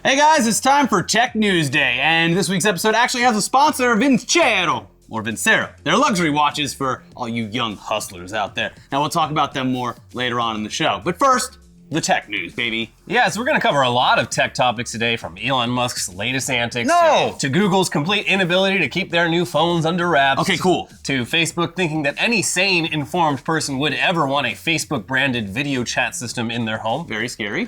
Hey guys, it's time for TechNewsDay, and this week's episode actually has a sponsor, Vincero, or Vincero. They're luxury watches for all you young hustlers out there. Now we'll talk about them more later on in the show. But first, the tech news, baby. Yeah, so we're going to cover a lot of tech topics today, from Elon Musk's latest antics to Google's complete inability to keep their new phones under wraps. Okay, cool. To Facebook thinking that any sane, informed person would ever want a Facebook-branded video chat system in their home. Very scary.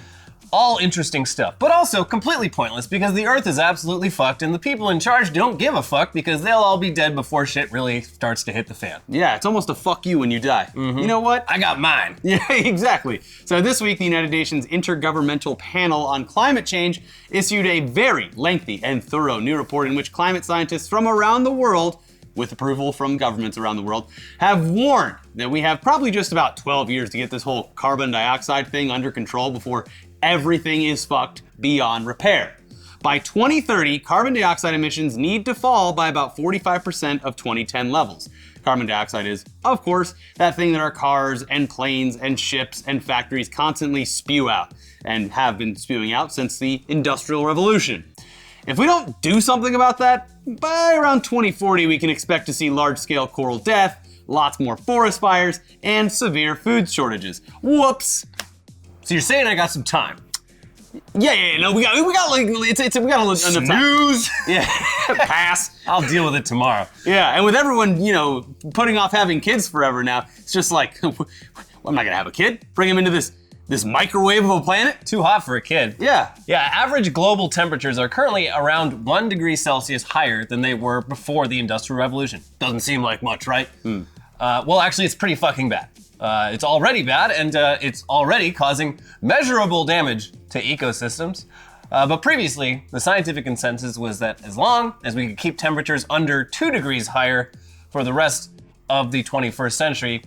All interesting stuff, but also completely pointless because the Earth is absolutely fucked and the people in charge don't give a fuck because they'll all be dead before shit really starts to hit the fan. Yeah, it's almost a fuck you when you die. Mm-hmm. You know what? I got mine. Yeah, exactly. So this week, the United Nations Intergovernmental Panel on Climate Change issued a very lengthy and thorough new report in which climate scientists from around the world, with approval from governments around the world, have warned that we have probably just about 12 years to get this whole carbon dioxide thing under control before everything is fucked beyond repair. By 2030, carbon dioxide emissions need to fall by about 45% of 2010 levels. Carbon dioxide is, of course, that thing that our cars and planes and ships and factories constantly spew out, and have been spewing out since the Industrial Revolution. If we don't do something about that, by around 2040 we can expect to see large-scale coral death, lots more forest fires, and severe food shortages. Whoops! So you're saying I got some time? Yeah, no, we got like, we got enough time. Snooze! Yeah, pass. I'll deal with it tomorrow. Yeah, and with everyone, putting off having kids forever now, it's just like, well, I'm not gonna have a kid. Bring him into this microwave of a planet? Too hot for a kid. Yeah. Yeah, average global temperatures are currently around 1 degree Celsius higher than they were before the Industrial Revolution. Doesn't seem like much, right? Well, actually, it's pretty fucking bad. It's already bad, and it's already causing measurable damage to ecosystems. But previously, the scientific consensus was that as long as we could keep temperatures under 2 degrees higher for the rest of the 21st century,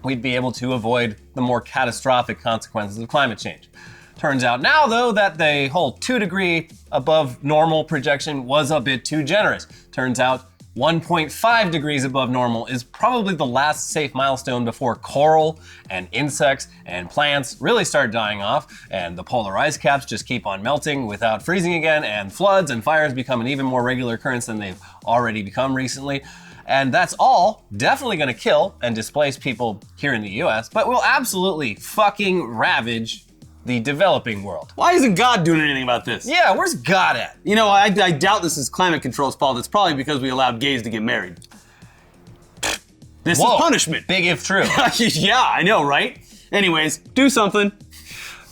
we'd be able to avoid the more catastrophic consequences of climate change. Turns out now, though, that the whole 2 degree above normal projection was a bit too generous. Turns out 1.5 degrees above normal is probably the last safe milestone before coral and insects and plants really start dying off, and the polar ice caps just keep on melting without freezing again, and floods and fires become an even more regular occurrence than they've already become recently. And that's all definitely gonna kill and displace people here in the US, but will absolutely fucking ravage the developing world. Why isn't God doing anything about this? Yeah, where's God at? I doubt this is climate control's fault. It's probably because we allowed gays to get married. This is punishment. Big if true. Yeah, I know, right? Anyways, do something.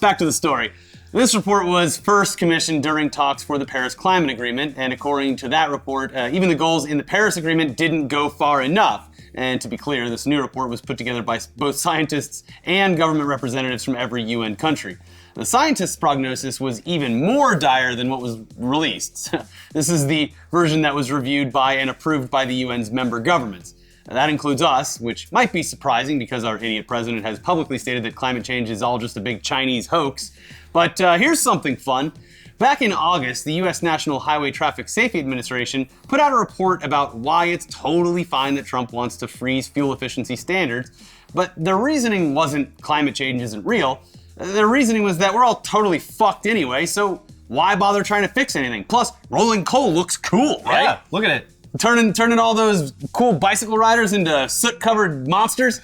Back to the story. This report was first commissioned during talks for the Paris Climate Agreement, and according to that report, even the goals in the Paris Agreement didn't go far enough. And to be clear, this new report was put together by both scientists and government representatives from every UN country. The scientists' prognosis was even more dire than what was released. This is the version that was reviewed by and approved by the UN's member governments. Now, that includes us, which might be surprising because our idiot president has publicly stated that climate change is all just a big Chinese hoax. But here's something fun. Back in August, the US National Highway Traffic Safety Administration put out a report about why it's totally fine that Trump wants to freeze fuel efficiency standards, but their reasoning wasn't climate change isn't real. Their reasoning was that we're all totally fucked anyway, so why bother trying to fix anything? Plus, rolling coal looks cool, right? Yeah, look at it. Turning all those cool bicycle riders into soot-covered monsters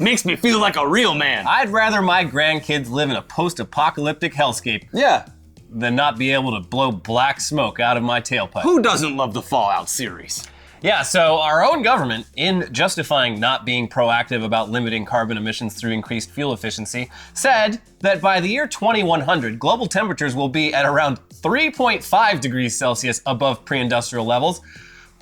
makes me feel like a real man. I'd rather my grandkids live in a post-apocalyptic hellscape than not be able to blow black smoke out of my tailpipe. Who doesn't love the Fallout series? Yeah, so our own government, in justifying not being proactive about limiting carbon emissions through increased fuel efficiency, said that by the year 2100, global temperatures will be at around 3.5 degrees Celsius above pre-industrial levels.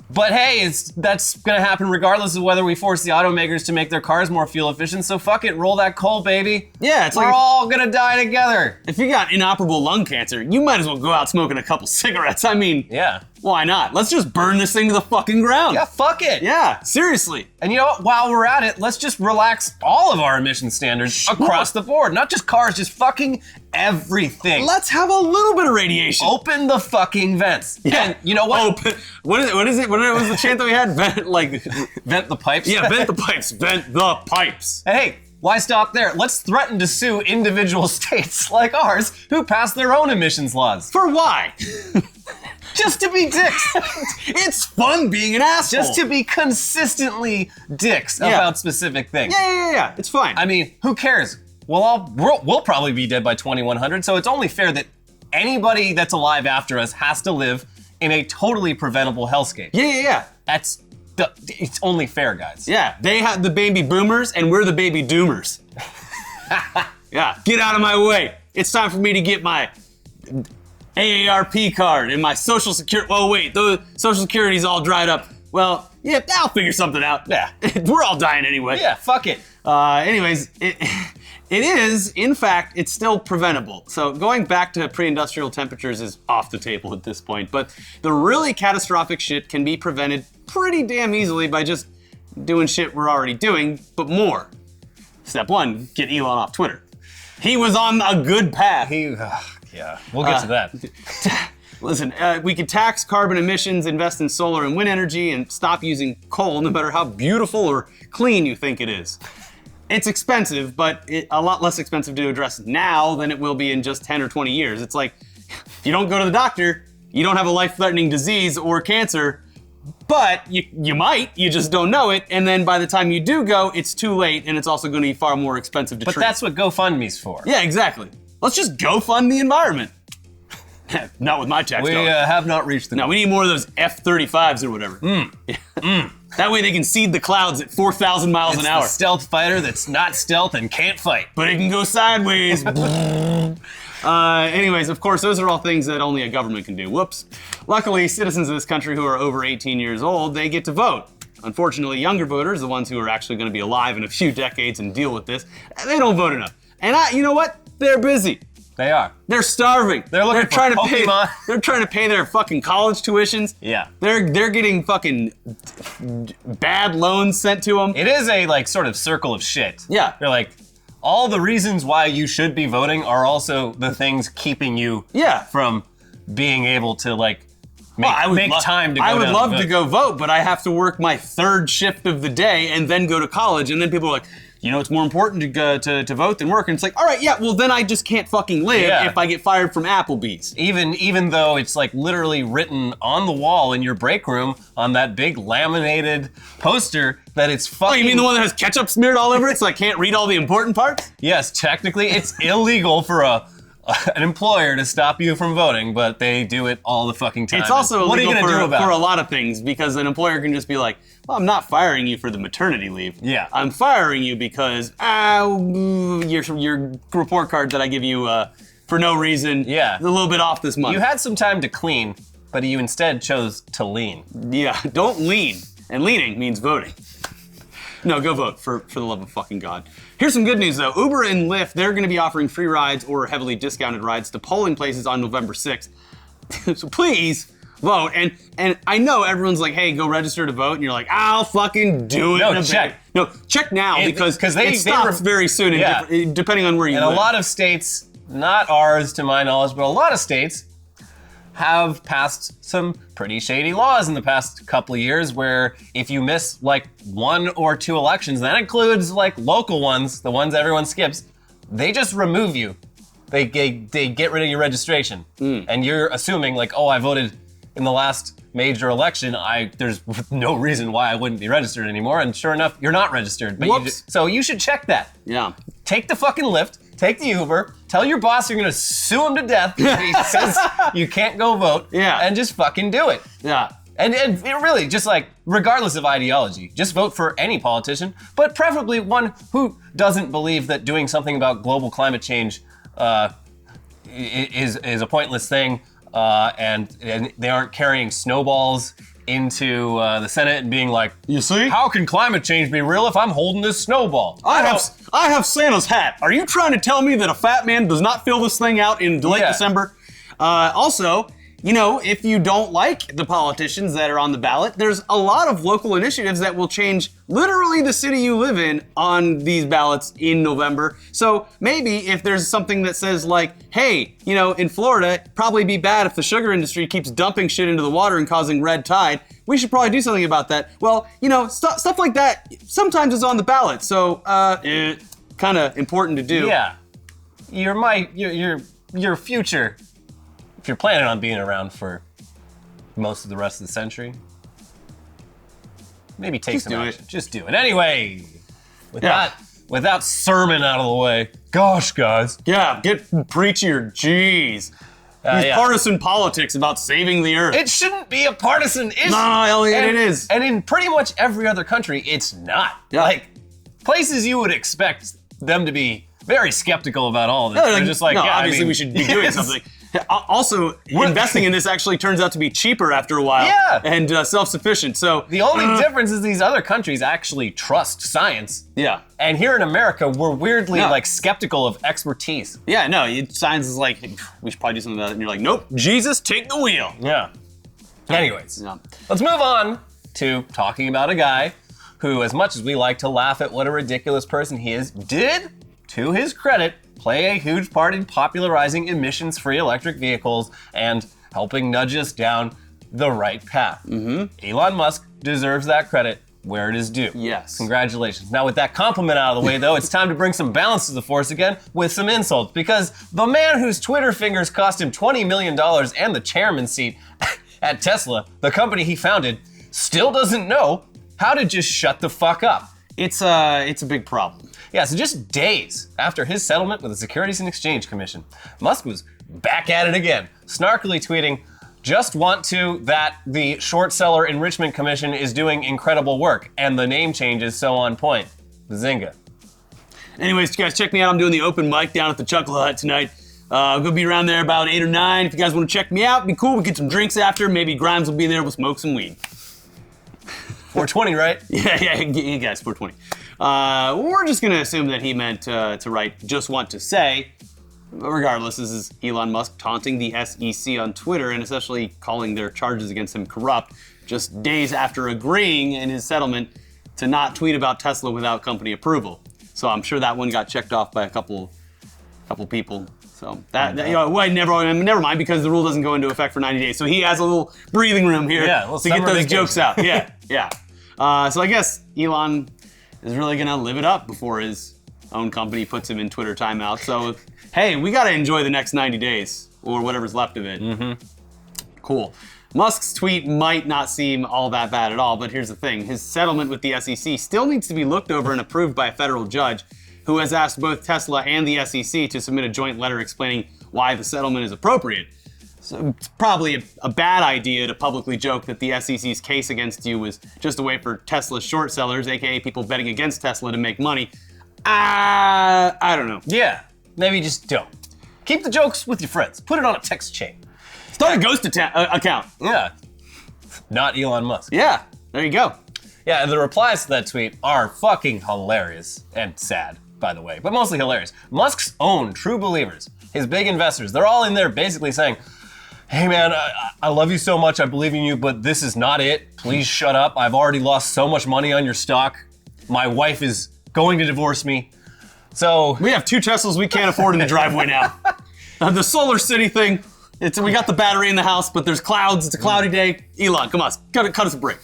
But hey, that's gonna happen regardless of whether we force the automakers to make their cars more fuel efficient, so fuck it, roll that coal, baby. Yeah, We're all gonna die together. If you got inoperable lung cancer, you might as well go out smoking a couple cigarettes. I mean, yeah. Why not? Let's just burn this thing to the fucking ground. Yeah, fuck it. Yeah, seriously. And you know what? While we're at it, let's just relax all of our emission standards across the board. Not just cars, just fucking everything. Let's have a little bit of radiation. Open the fucking vents. Yeah. And you know what? Open. What is it? What was the chant that we had? Vent the pipes? Yeah, vent the pipes. Vent the pipes. Hey, Why stop there? Let's threaten to sue individual states like ours who pass their own emissions laws. For why? Just to be dicks. It's fun being an asshole. Just to be consistently dicks about specific things. Yeah. It's fine. I mean, who cares? We'll probably be dead by 2100, so it's only fair that anybody that's alive after us has to live in a totally preventable hellscape. Yeah. It's only fair, guys. Yeah, they have the baby boomers and we're the baby doomers. Yeah, get out of my way. It's time for me to get my AARP card and my Social Security. Oh wait, the Social Security's all dried up. Well, yeah, I'll figure something out. Yeah, we're all dying anyway. Yeah, fuck it. Anyways, it is, in fact, it's still preventable. So going back to pre-industrial temperatures is off the table at this point, but the really catastrophic shit can be prevented pretty damn easily by just doing shit we're already doing, but more. Step one, get Elon off Twitter. He was on a good path. Yeah, we'll get to that. Listen, we could tax carbon emissions, invest in solar and wind energy, and stop using coal, no matter how beautiful or clean you think it is. It's expensive, but a lot less expensive to address now than it will be in just 10 or 20 years. It's like, if you don't go to the doctor, you don't have a life-threatening disease or cancer, but you might, you just don't know it, and then by the time you do go, it's too late, and it's also going to be far more expensive to treat. But that's what GoFundMe's for. Yeah, exactly. Let's just go fund the environment. Not with my tax We dollars. have not reached the No, we need more of those F-35s or whatever. That way they can seed the clouds at 4,000 miles It's an hour. the stealth fighter that's not stealth and can't fight. But it can go sideways. Anyways, of course, those are all things that only a government can do. Whoops. Luckily, citizens of this country who are over 18 years old, they get to vote. Unfortunately, younger voters, the ones who are actually going to be alive in a few decades and deal with this, they don't vote enough. And you know what? They're busy. They are. They're starving. They're looking for trying Pokemon. to pay. They're trying to pay their fucking college tuitions. Yeah. They're getting fucking bad loans sent to them. It is a sort of circle of shit. Yeah. They're like, all the reasons why you should be voting are also the things keeping you from being able to make time to go I would down love and to vote. go vote, but I have to work my third shift of the day and then go to college, and then people are like, it's more important to go to vote than work. And it's like, all right, yeah, well then I just can't fucking live if I get fired from Applebee's. Even though it's literally written on the wall in your break room on that big laminated poster that it's fucking. Oh, you mean the one that has ketchup smeared all over it so I can't read all the important parts? Yes, technically it's illegal for an employer to stop you from voting, but they do it all the fucking time. It's also what are you illegal gonna do about for it? a lot of things, because an employer can just be like, well, I'm not firing you for the maternity leave. Yeah. I'm firing you because your report card that I give you for no reason is a little bit off this month. You had some time to clean, but you instead chose to lean. Yeah, don't lean. And leaning means voting. No, go vote, for the love of fucking God. Here's some good news, though. Uber and Lyft, they're going to be offering free rides or heavily discounted rides to polling places on November 6th. So please vote. And I know everyone's like, hey, go register to vote. And you're like, I'll fucking do it. No, check. No, check now, because they it stops very soon, depending on where you live. And a lot of states, not ours to my knowledge, but a lot of states have passed some pretty shady laws in the past couple of years where if you miss 1 or 2 elections, that includes local ones, the ones everyone skips, they just remove you. They get rid of your registration. And you're assuming I voted in the last major election, there's no reason why I wouldn't be registered anymore. And sure enough, you're not registered. But so you should check that. Yeah. Take the fucking Lyft, take the Uber, tell your boss you're gonna sue him to death if he says you can't go vote, and just fucking do it. Yeah. And it really, just regardless of ideology, just vote for any politician, but preferably one who doesn't believe that doing something about global climate change is a pointless thing, and they aren't carrying snowballs into the Senate and being like, you see? How can climate change be real if I'm holding this snowball? I have Santa's hat. Are you trying to tell me that a fat man does not fill this thing out in late December? Also, if you don't like the politicians that are on the ballot, there's a lot of local initiatives that will change literally the city you live in on these ballots in November. So maybe if there's something that says hey, in Florida, it'd probably be bad if the sugar industry keeps dumping shit into the water and causing red tide. We should probably do something about that. Well, stuff like that sometimes is on the ballot. So kind of important to do. Yeah. Your future, if you're planning on being around for most of the rest of the century, maybe take some action. Just do it. Anyway, with that sermon out of the way, gosh, guys. Yeah, get preachier, jeez. These partisan politics about saving the earth. It shouldn't be a partisan issue. No, Elliot, it is. And in pretty much every other country, it's not. Yeah. Like, places you would expect them to be very skeptical about all of this. They're just like, obviously we should be doing something. Also, investing in this actually turns out to be cheaper after a while. Yeah. And self-sufficient, so. The only difference is these other countries actually trust science. Yeah. And here in America, we're weirdly skeptical of expertise. Yeah, no, science is like, hey, we should probably do something about it. And you're like, nope, Jesus, take the wheel. Yeah. Anyways, let's move on to talking about a guy who, as much as we like to laugh at what a ridiculous person he is, did, to his credit, play a huge part in popularizing emissions-free electric vehicles and helping nudge us down the right path. Elon Musk deserves that credit where it is due. Yes. Congratulations. Now, with that compliment out of the way, though, it's time to bring some balance to the force again with some insults, because the man whose Twitter fingers cost him $20 million and the chairman's seat at Tesla, the company he founded, still doesn't know how to just shut the fuck up. It's a big problem. Yeah, so just days after his settlement with the Securities and Exchange Commission, Musk was back at it again, snarkily tweeting, "Just want to that the Short Seller Enrichment Commission is doing incredible work, and the name change is so on point. Bazinga." Anyways, you guys check me out. I'm doing the open mic down at the Chuckle Hut tonight. I'm gonna be around there about 8 or 9. If you guys want to check me out, it'd be cool. We'll get some drinks after. Maybe Grimes will be there. We'll smoke some weed. 420, right? Yeah, you guys, 420. We're just gonna assume that he meant to write "just want to say." Regardless, this is Elon Musk taunting the SEC on Twitter and essentially calling their charges against him corrupt, just days after agreeing in his settlement to not tweet about Tesla without company approval. So I'm sure that one got checked off by a couple people. So never mind, because the rule doesn't go into effect for 90 days. So he has a little breathing room here to get those jokes out. Yeah. So I guess Elon is really gonna live it up before his own company puts him in Twitter timeout. So hey, we gotta enjoy the next 90 days or whatever's left of it. Cool. Musk's tweet might not seem all that bad at all, but here's the thing. His settlement with the SEC still needs to be looked over and approved by a federal judge who has asked both Tesla and the SEC to submit a joint letter explaining why the settlement is appropriate. So it's probably a bad idea to publicly joke that the SEC's case against you was just a way for Tesla short sellers, aka people betting against Tesla, to make money. I don't know. Yeah, maybe just don't. Keep the jokes with your friends. Put it on a text chain. Start a ghost account. Yeah. Not Elon Musk. Yeah, there you go. Yeah, and the replies to that tweet are fucking hilarious and sad, by the way, but mostly hilarious. Musk's own true believers, his big investors, they're all in there basically saying, "Hey man, I love you so much, I believe in you, but this is not it. Please shut up. I've already lost so much money on your stock. My wife is going to divorce me." So we have 2 Teslas we can't afford in the driveway now. The Solar City thing, we got the battery in the house, but there's clouds. It's a cloudy day. Elon, come on, cut us a break.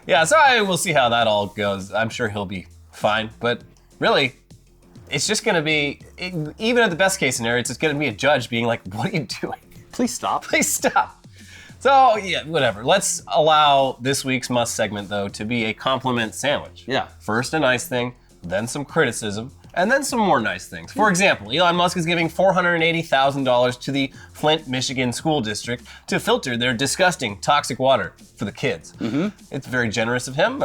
Yeah, so we'll see how that all goes. I'm sure he'll be fine, but really, it's just gonna be, even at the best case scenario, it's just gonna be a judge being like, "What are you doing? Please stop. Please stop." So yeah, whatever. Let's allow this week's Musk segment, though, to be a compliment sandwich. Yeah. First a nice thing, then some criticism, and then some more nice things. For example, Elon Musk is giving $480,000 to the Flint, Michigan school district to filter their disgusting toxic water for the kids. It's very generous of him,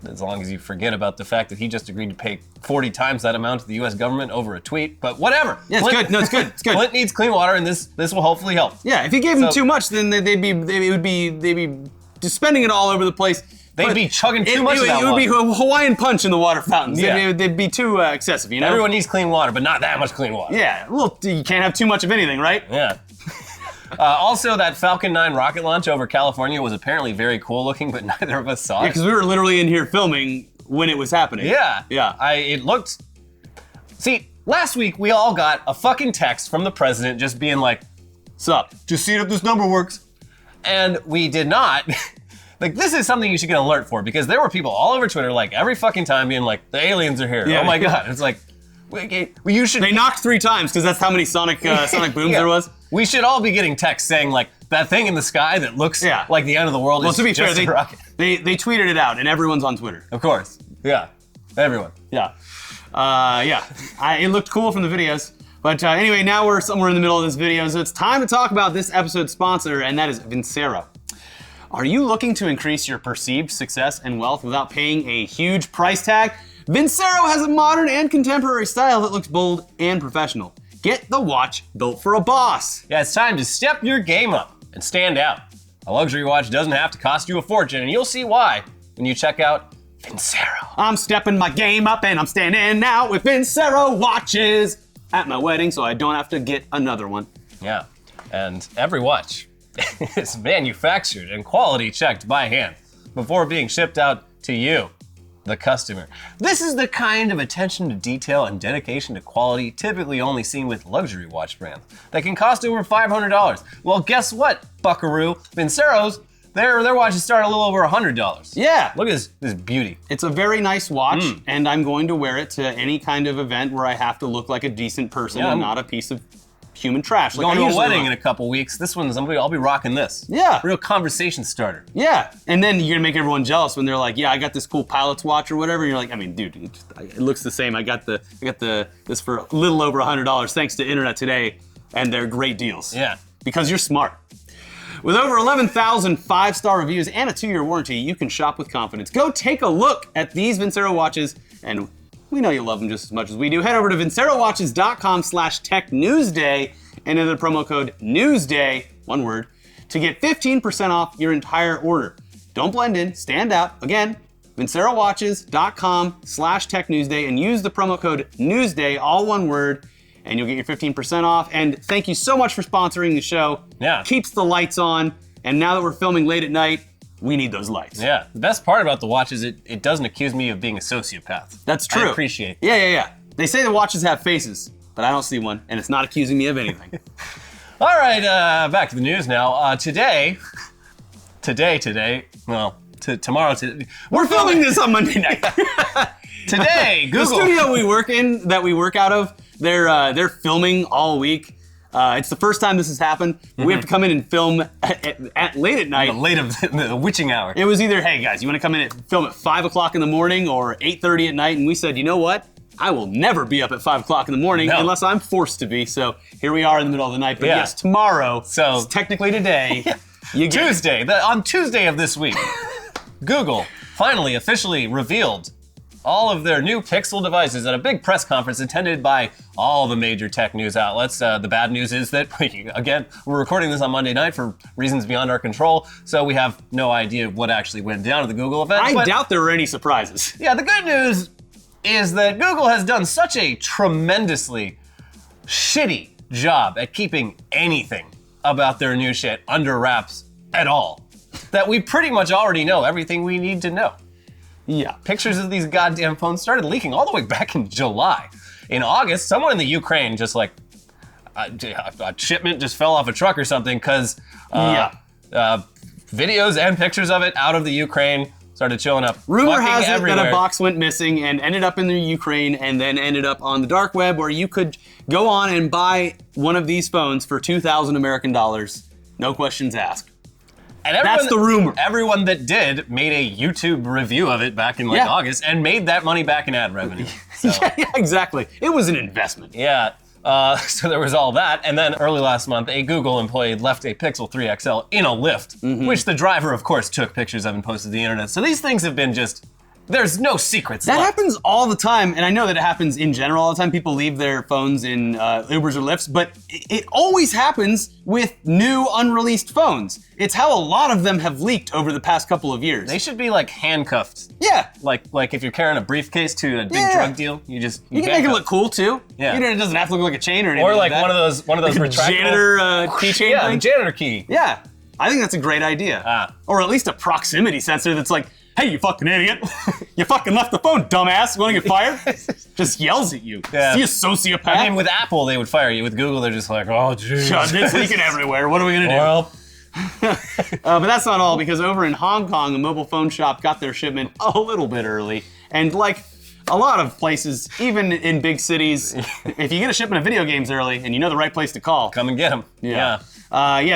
as long as you forget about the fact that he just agreed to pay 40 times that amount to the U.S. government over a tweet, but whatever. Yeah, it's good. No, it's good. It's good. Flint needs clean water, and this will hopefully help. Yeah, if he gave them too much, then they'd be just spending it all over the place. They'd be chugging too much of that water. It would be Hawaiian Punch in the water fountains. Yeah. They'd be too excessive, you know? Everyone needs clean water, but not that much clean water. Yeah, well, you can't have too much of anything, right? Yeah. Also, that Falcon 9 rocket launch over California was apparently very cool looking, but neither of us saw it. Yeah, because we were literally in here filming when it was happening. Yeah. Yeah. It looked... See, last week we all got a fucking text from the president just being like, "Sup, just see if this number works." And we did not. Like, this is something you should get an alert for, because there were people all over Twitter, like, every fucking time being like, "The aliens are here. Yeah. Oh my God." It's like, You should. They knocked 3 times because that's how many sonic booms there was. We should all be getting texts saying like that thing in the sky that looks like the end of the world. Well, is to be just fair, a rocket. they tweeted it out, and everyone's on Twitter. Of course, yeah, everyone. Yeah, it looked cool from the videos. But anyway, now we're somewhere in the middle of this video, so it's time to talk about this episode's sponsor, and that is Vincero. Are you looking to increase your perceived success and wealth without paying a huge price tag? Vincero has a modern and contemporary style that looks bold and professional. Get the watch built for a boss. Yeah, it's time to step your game up and stand out. A luxury watch doesn't have to cost you a fortune, and you'll see why when you check out Vincero. I'm stepping my game up and I'm standing out with Vincero watches at my wedding, so I don't have to get another one. Yeah, and every watch is manufactured and quality checked by hand before being shipped out to you, the customer. This is the kind of attention to detail and dedication to quality typically only seen with luxury watch brands that can cost over $500. Well, guess what, buckaroo? Vincero's, their watches start a little over $100. Yeah. Look at this beauty. It's a very nice watch, and I'm going to wear it to any kind of event where I have to look like a decent person and not a piece of human trash. Going to a wedding in a couple weeks. This one's I'll be rocking this. Yeah. Real conversation starter. Yeah. And then you're gonna make everyone jealous when they're like, yeah, I got this cool pilot's watch or whatever. And you're like, I mean, dude, it looks the same. I got this for a little over $100 thanks to Internet Today, and they're great deals. Yeah. Because you're smart. With over 11,000 5-star reviews and a 2-year warranty, you can shop with confidence. Go take a look at these Vincero watches, and we know you love them just as much as we do. Head over to vincerowatches.com/TechNewsDay and enter the promo code NEWSDAY, one word, to get 15% off your entire order. Don't blend in, stand out. Again, vincerowatches.com/TechNewsDay and use the promo code NEWSDAY, all one word, and you'll get your 15% off. And thank you so much for sponsoring the show. Yeah. Keeps the lights on, and now that we're filming late at night, we need those lights. Yeah. The best part about the watch is it doesn't accuse me of being a sociopath. That's true. I appreciate it. Yeah. They say the watches have faces, but I don't see one, and it's not accusing me of anything. All right, back to the news now. Tomorrow, We're filming this on Monday night. Today, Google. The studio we work out of, they're filming all week. It's the first time this has happened. We have to come in and film at late at night. Late of the witching hour. It was either, hey guys, you want to come in and film at 5 o'clock in the morning or 8:30 at night? And we said, you know what? I will never be up at 5 o'clock in the morning unless I'm forced to be. So here we are in the middle of the night. But yes, tomorrow, so it's technically today, you get Tuesday. On Tuesday of this week, Google finally officially revealed all of their new Pixel devices at a big press conference attended by all the major tech news outlets. The bad news is that, again, we're recording this on Monday night for reasons beyond our control, so we have no idea what actually went down at the Google event. I doubt there were any surprises. Yeah, the good news is that Google has done such a tremendously shitty job at keeping anything about their new shit under wraps at all that we pretty much already know everything we need to know. Yeah. Pictures of these goddamn phones started leaking all the way back in July. In August, someone in the Ukraine just like, a shipment just fell off a truck or something because videos and pictures of it out of the Ukraine started showing up. Rumor has it everywhere. that a box went missing and ended up in the Ukraine and then ended up on the dark web where you could go on and buy one of these phones for 2,000 American dollars. No questions asked. And that's the rumor. Everyone that did made a YouTube review of it back in August and made that money back in ad revenue. So. Yeah, exactly. It was an investment. Yeah. So there was all that. And then early last month, a Google employee left a Pixel 3 XL in a Lyft, which the driver, of course, took pictures of and posted to the internet. So these things have been just, there's no secrets That left. happens all the time, and I know that it happens in general all the time. People leave their phones in Ubers or Lyfts, but it always happens with new unreleased phones. It's how a lot of them have leaked over the past couple of years. They should be like handcuffed. Yeah. Like if you're carrying a briefcase to a big drug deal, you can make it look cool too. Yeah. It doesn't have to look like a chain or anything. Or like that. one of those retractable janitor keychain Yeah, thing. the janitor key. Yeah. I think that's a great idea. Or at least a proximity sensor that's like, hey, you fucking idiot. You fucking left the phone, dumbass. Want to get fired? Just yells at you. Yeah. See a sociopath? I mean, with Apple, they would fire you. With Google, they're just like, oh, geez. It's leaking everywhere. What are we going to do? Well, but that's not all, because over in Hong Kong, a mobile phone shop got their shipment a little bit early. And like a lot of places, even in big cities, if you get a shipment of video games early and you know the right place to call, Come and get them. Yeah.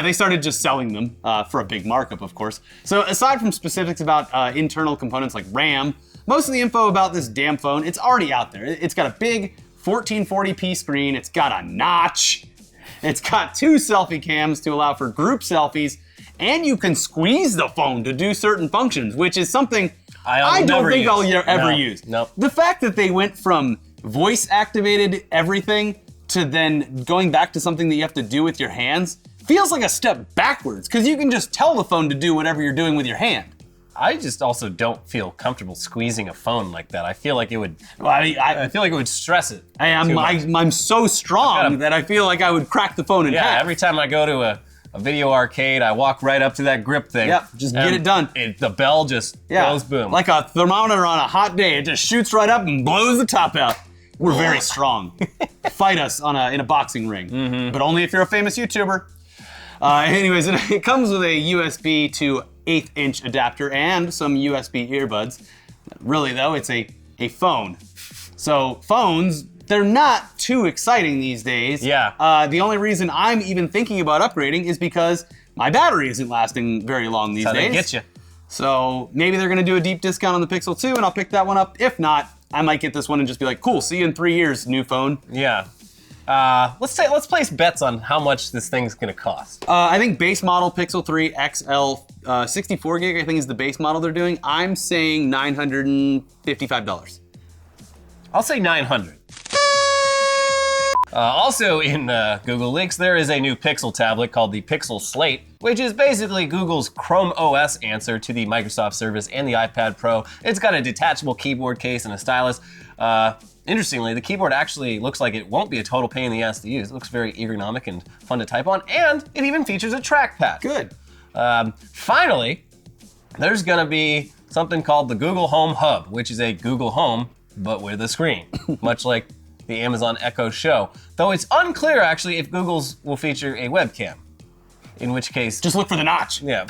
they started just selling them for a big markup, of course. So aside from specifics about internal components like RAM, most of the info about this damn phone, it's already out there. It's got a big 1440p screen. It's got a notch. It's got 2 selfie cams to allow for group selfies. And you can squeeze the phone to do certain functions, which is something I don't think I'll ever use. Nope. The fact that they went from voice-activated everything to then going back to something that you have to do with your hands feels like a step backwards, because you can just tell the phone to do whatever you're doing with your hand. I just also don't feel comfortable squeezing a phone like that. I feel like it would. Well, I feel like it would stress it. I'm so strong that I feel like I would crack the phone in half. Every time I go to a video arcade, I walk right up to that grip thing. Yep, just get it done. The bell just goes boom. Like a thermometer on a hot day, it just shoots right up and blows the top out. We're very strong. Fight us in a boxing ring, but only if you're a famous YouTuber. Anyways, it comes with a USB to 1/8 inch adapter and some USB earbuds. Really though, it's a phone. So phones, they're not too exciting these days. Yeah. The only reason I'm even thinking about upgrading is because my battery isn't lasting very long these That's how days. they get you. So maybe they're gonna do a deep discount on the Pixel 2 and I'll pick that one up. If not, I might get this one and just be like, cool, see you in 3 years, new phone. Yeah. Let's place bets on how much this thing's gonna cost. I think base model Pixel 3 XL 64 gig, I think is the base model they're doing. I'm saying $955. I'll say 900. Also in Google leaks, there is a new Pixel tablet called the Pixel Slate, which is basically Google's Chrome OS answer to the Microsoft Surface and the iPad Pro. It's got a detachable keyboard case and a stylus. Interestingly, the keyboard actually looks like it won't be a total pain in the ass to use. It looks very ergonomic and fun to type on, and it even features a trackpad. Good. Finally, there's gonna be something called the Google Home Hub, which is a Google Home, but with a screen, much like the Amazon Echo Show. Though it's unclear, actually, if Google's will feature a webcam, in which case... Just look for the notch. Yeah.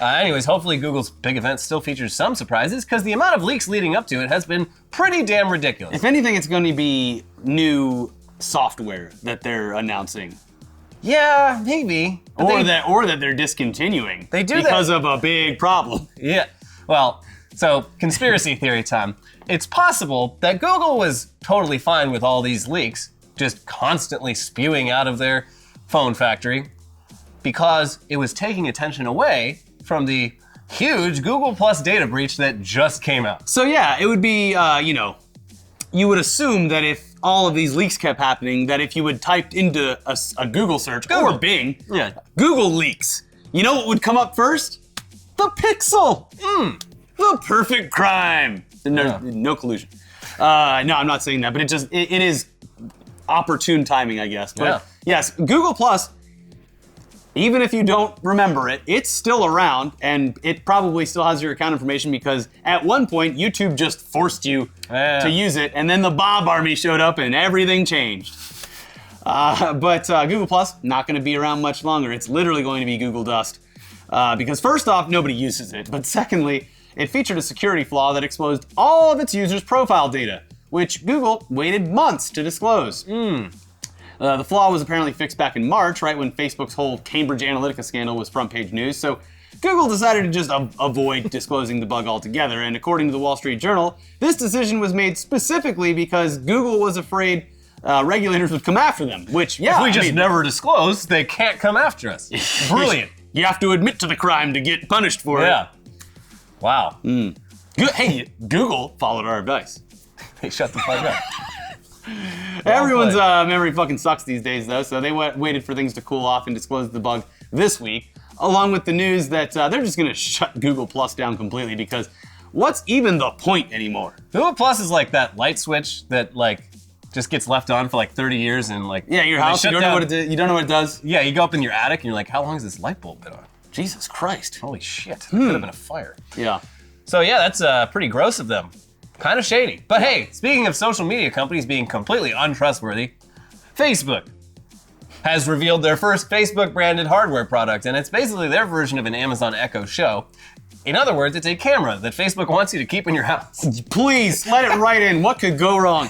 Anyways, hopefully Google's big event still features some surprises, because the amount of leaks leading up to it has been pretty damn ridiculous. If anything, it's going to be new software that they're announcing. Yeah, maybe. Or that they're discontinuing. They do because of a big problem. Yeah. Well, so conspiracy theory time. It's possible that Google was totally fine with all these leaks, just constantly spewing out of their phone factory, because it was taking attention away from the huge Google Plus data breach that just came out. So yeah, it would be, you would assume that if all of these leaks kept happening, that if you had typed into a Google search or Bing, Google leaks, you know what would come up first? The Pixel. The perfect crime. No collusion. No, I'm not saying that, but it is opportune timing, I guess. But yes, Google Plus, even if you don't remember it, it's still around, and it probably still has your account information because at one point, YouTube just forced you to use it, and then the Bob Army showed up and everything changed. But Google Plus, not gonna be around much longer. It's literally going to be Google Dust. Because first off, nobody uses it, but secondly, it featured a security flaw that exposed all of its users' profile data, which Google waited months to disclose. The flaw was apparently fixed back in March, right when Facebook's whole Cambridge Analytica scandal was front page news, so Google decided to just avoid disclosing the bug altogether, and according to the Wall Street Journal, this decision was made specifically because Google was afraid regulators would come after them, which, if we just never disclose, they can't come after us. Brilliant. You have to admit to the crime to get punished for it. Yeah. Wow. Hey, Google followed our advice. They shut the fuck up. Everyone's memory fucking sucks these days, though, so they waited for things to cool off and disclose the bug this week, along with the news that they're just gonna shut Google Plus down completely because what's even the point anymore? Google Plus is like that light switch that just gets left on for 30 years and your house, you don't know what it does. Yeah, you go up in your attic and you're like, how long has this light bulb been on? Jesus Christ. Holy shit, it could have been a fire. Yeah. So yeah, that's pretty gross of them. Kind of shady. But hey, speaking of social media companies being completely untrustworthy, Facebook has revealed their first Facebook branded hardware product, and it's basically their version of an Amazon Echo Show. In other words, it's a camera that Facebook wants you to keep in your house. Please, let it right in. What could go wrong?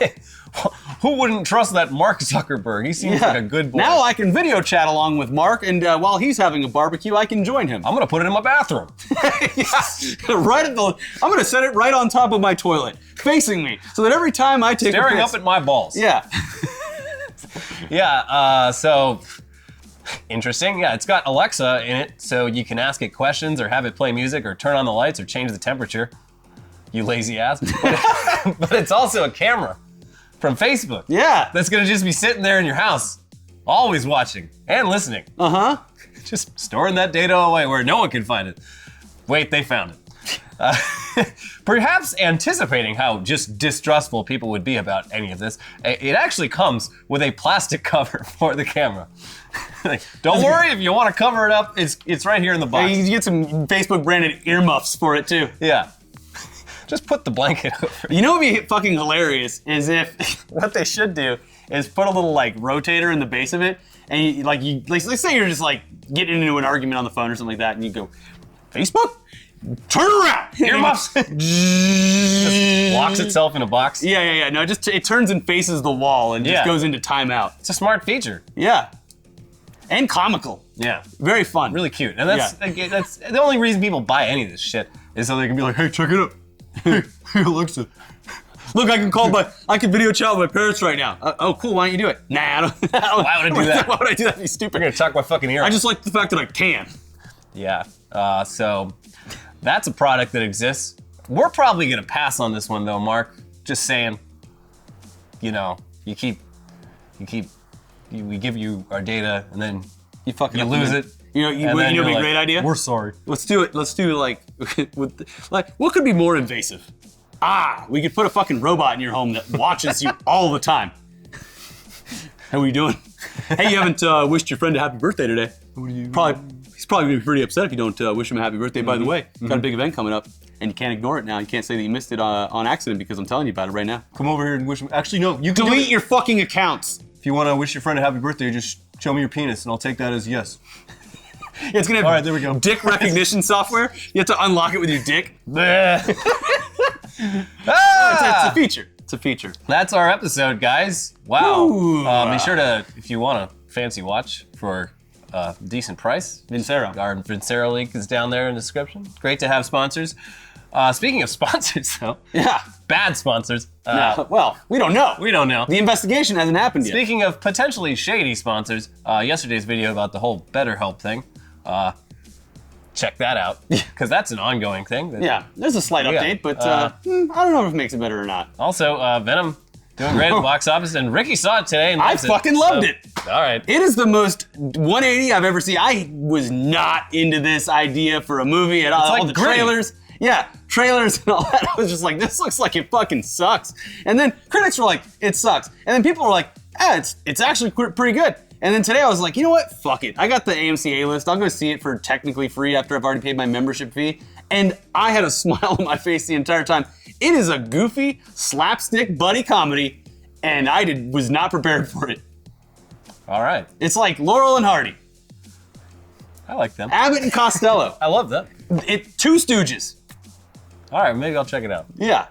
Who wouldn't trust that Mark Zuckerberg? He seems like a good boy. Now I can video chat along with Mark, and while he's having a barbecue, I can join him. I'm gonna put it in my bathroom. Right at the. I'm gonna set it right on top of my toilet, facing me, so that every time I take Staring a piss, up at my balls. Yeah. Yeah, so interesting. Yeah, it's got Alexa in it, so you can ask it questions or have it play music or turn on the lights or change the temperature. You lazy ass. But it's also a camera from Facebook. Yeah. That's gonna just be sitting there in your house, always watching and listening. Uh-huh. Just storing that data away where no one can find it. Wait, they found it. Perhaps anticipating how just distrustful people would be about any of this, it actually comes with a plastic cover for the camera. Don't worry if you want to cover it up, it's right here in the box. You get some Facebook branded earmuffs for it too. Yeah. Just put the blanket over. You know what would be fucking hilarious is if what they should do is put a little like rotator in the base of it, and you let's say you're just like getting into an argument on the phone or something like that, and you go, Facebook, turn around, Earmuffs. Just locks itself in a box. Yeah. No, it turns and faces the wall and just goes into timeout. It's a smart feature. Yeah, and comical. Yeah. Very fun. Really cute. And that's the only reason people buy any of this shit is so they can be like, hey, check it out. Hey, Alexa. Look, I can video chat with my parents right now. Oh, cool. Why don't you do it? Nah, I don't. Why would I do that? Why would I do that? That'd be stupid. I'm gonna tuck my fucking ear. I just like the fact that I can. Yeah. So that's a product that exists. We're probably gonna pass on this one though, Mark. Just saying. You know, we give you our data and then You fucking lose it. You know, it'd be a great idea. We're sorry. Let's do it. Let's do like what could be more invasive? We could put a fucking robot in your home that watches you all the time. How are you doing? Hey, you haven't wished your friend a happy birthday today. He's probably gonna be pretty upset if you don't wish him a happy birthday. By the way, got a big event coming up, and you can't ignore it now. You can't say that you missed it on accident because I'm telling you about it right now. Come over here and wish him. Actually, no. You can Delete your fucking accounts. If you want to wish your friend a happy birthday, just show me your penis, and I'll take that as yes. It's gonna have all right, there we go. Dick recognition software. You have to unlock it with your dick. It's a feature. It's a feature. That's our episode, guys. Wow. Ooh. Be sure to, if you want a fancy watch for a decent price, Vincero. Our Vincero link is down there in the description. Great to have sponsors. Speaking of sponsors, though. Yeah. Bad sponsors. Well, we don't know. We don't know. The investigation hasn't happened yet. Speaking of potentially shady sponsors, yesterday's video about the whole BetterHelp thing, check that out, because that's an ongoing thing. Yeah, there's a slight update, but I don't know if it makes it better or not. Also, Venom doing great at the box office, and Ricky saw it today and I loves fucking loved it. All right. It is the most 180 I've ever seen. I was not into this idea for a movie at all. It's like all the gritty. trailers. Yeah, trailers and all that. I was just like, this looks like it fucking sucks. And then critics were like, it sucks. And then people were like, it's actually pretty good. And then today I was like, you know what? Fuck it. I got the AMC A-list. I'll go see it for technically free after I've already paid my membership fee. And I had a smile on my face the entire time. It is a goofy, slapstick buddy comedy, and I was not prepared for it. All right. It's like Laurel and Hardy, I like them. Abbott and Costello. I love them. Two Stooges. All right, maybe I'll check it out. Yeah.